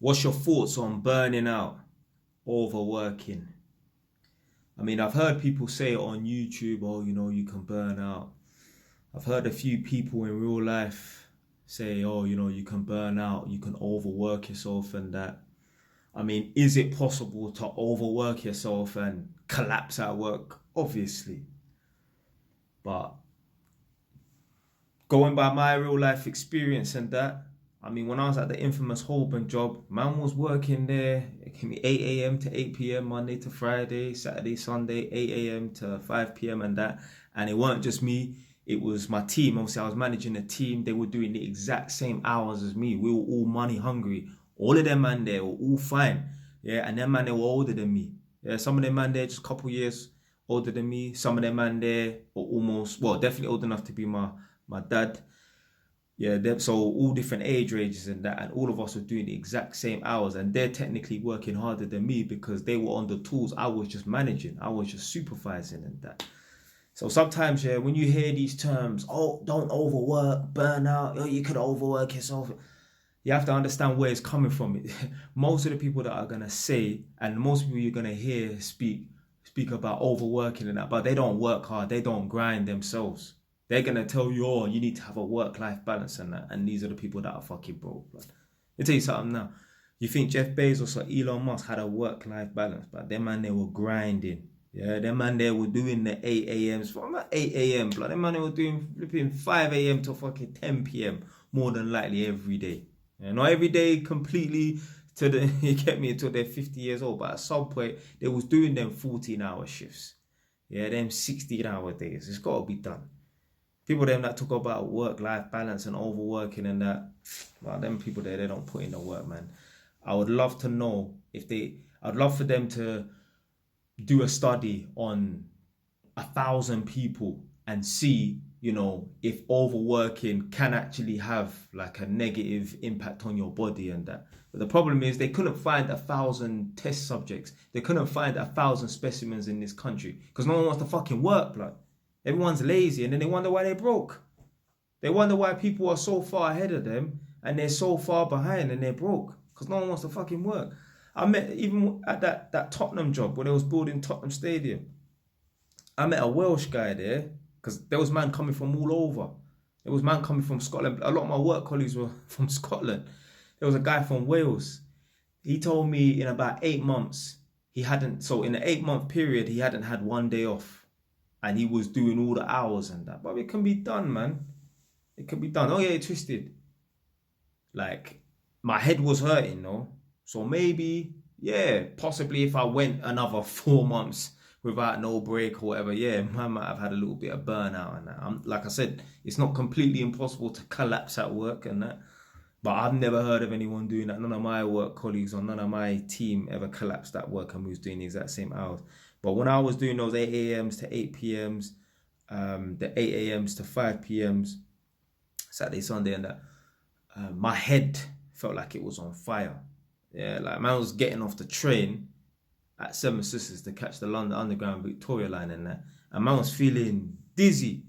What's your thoughts on burning out, overworking? I mean, I've heard people say it on YouTube, oh, you can burn out. I've heard a few people in real life say, oh, you can burn out, you can overwork yourself and that. I mean, is it possible to overwork yourself and collapse at work? Obviously. But going by my real life experience and that, I mean, when I was at the infamous Holborn job, man was working there. It can be 8 a.m. to 8 p.m. Monday to Friday, Saturday, Sunday, 8 a.m. to 5 p.m. and that. And it weren't just me, it was my team. Obviously, I was managing a team. They were doing the exact same hours as me. We were all money hungry. All of them man there were all fine. Yeah, and them man they were older than me. Yeah, some of them man there just a couple years older than me. Some of them man there were almost, well, definitely old enough to be my dad. Yeah, so all different age ranges and that, and all of us were doing the exact same hours, and they're technically working harder than me because they were on the tools. I was just managing, I was just supervising and that. So sometimes, yeah, when you hear these terms, oh, don't overwork, burnout, oh, you could overwork yourself, you have to understand where it's coming from. Most of the people that are gonna say, and most people you're gonna hear speak about overworking and that, but they don't work hard, they don't grind themselves. They're gonna tell you, oh, you need to have a work-life balance and that. And these are the people that are fucking broke. Blood. Let me tell you something now. You think Jeff Bezos or Elon Musk had a work-life balance, but them man they were grinding. Yeah, them man they were doing the 8 a.m.s. From 8 a.m. Blood. Them man they were doing flipping 5 a.m. to fucking 10 p.m. more than likely every day. Yeah, not every day completely to the you get me until they're 50 years old, but at some point they was doing them 14-hour shifts. Yeah, them 16-hour days. It's gotta be done. People them that talk about work-life balance and overworking and that, well, them people there, they don't put in the work, man. I would love to know I'd love for them to do a study on 1,000 people and see, if overworking can actually have like a negative impact on your body and that. But the problem is they couldn't find 1,000 test subjects. They couldn't find 1,000 specimens in this country because no one wants to fucking work, blood. Everyone's lazy and then they wonder why they're broke. They wonder why people are so far ahead of them and they're so far behind and they're broke because no one wants to fucking work. I met, even at that Tottenham job where they was building Tottenham Stadium, I met a Welsh guy there because there was man coming from all over. There was man coming from Scotland. A lot of my work colleagues were from Scotland. There was a guy from Wales. He told me in about 8 months, in the 8-month period, he hadn't had one day off. And he was doing all the hours and that. But it can be done, man. It can be done. Oh yeah, it twisted. Like, my head was hurting, no? So maybe, yeah, possibly if I went another 4 months without no break or whatever, yeah, I might have had a little bit of burnout and that. Like I said, it's not completely impossible to collapse at work and that. But I've never heard of anyone doing that. None of my work colleagues or none of my team ever collapsed at work and we was doing the exact same hours. But when I was doing those 8 a.m.s to 8 p.m.s, the 8 a.m.s to 5 p.m.s, Saturday, Sunday and that, my head felt like it was on fire. Yeah, like man was getting off the train at Seven Sisters to catch the London Underground Victoria line and that. And man was feeling dizzy.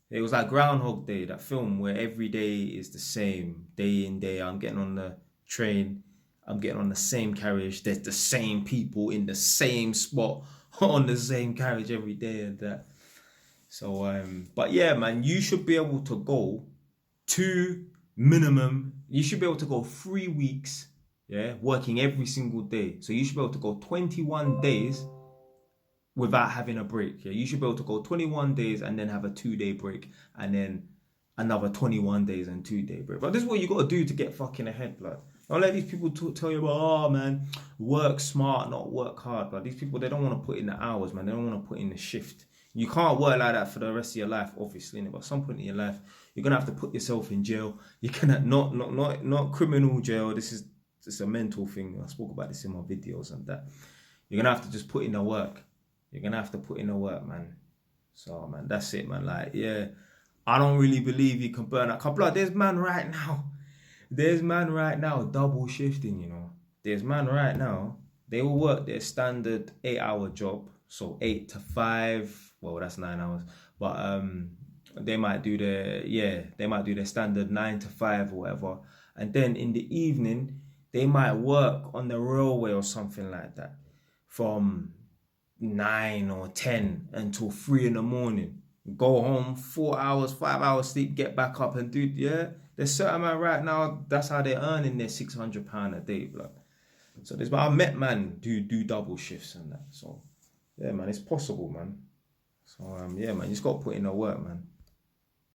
It was like Groundhog Day, that film where every day is the same, day in, day out. I'm getting on the train, I'm getting on the same carriage, there's the same people in the same spot on the same carriage every day and that. So, but yeah, man, you should be able to go you should be able to go 3 weeks, yeah, working every single day. So you should be able to go 21 days without having a break. Yeah, you should be able to go 21 days and then have a 2-day break and then another 21 days and 2-day break. But this is what you got to do to get fucking ahead, blood. Don't let these people tell you about, oh man, work smart, not work hard. But these people, they don't want to put in the hours, man. They don't want to put in the shift. You can't work like that for the rest of your life, obviously. But at some point in your life, you're gonna have to put yourself in jail. You're gonna not criminal jail. This is a mental thing. I spoke about this in my videos and that. You're gonna have to just put in the work. You're gonna have to put in the work, man. So man, that's it, man. Like, yeah, I don't really believe you can burn out. Blood, there's man right now double shifting, There's man right now, they will work their standard 8-hour job, so 8 to 5, well, that's 9 hours, but they might do their standard 9 to 5 or whatever, and then in the evening they might work on the railway or something like that from 9 or 10 until 3 in the morning. Go home, 4 hours, 5 hours sleep, get back up and do, yeah. There's certain man right now, that's how they're earning their £600 a day, blood. So there's, but I met man do double shifts and that. So yeah, man, it's possible, man. So yeah, man, you just got to put in the work, man.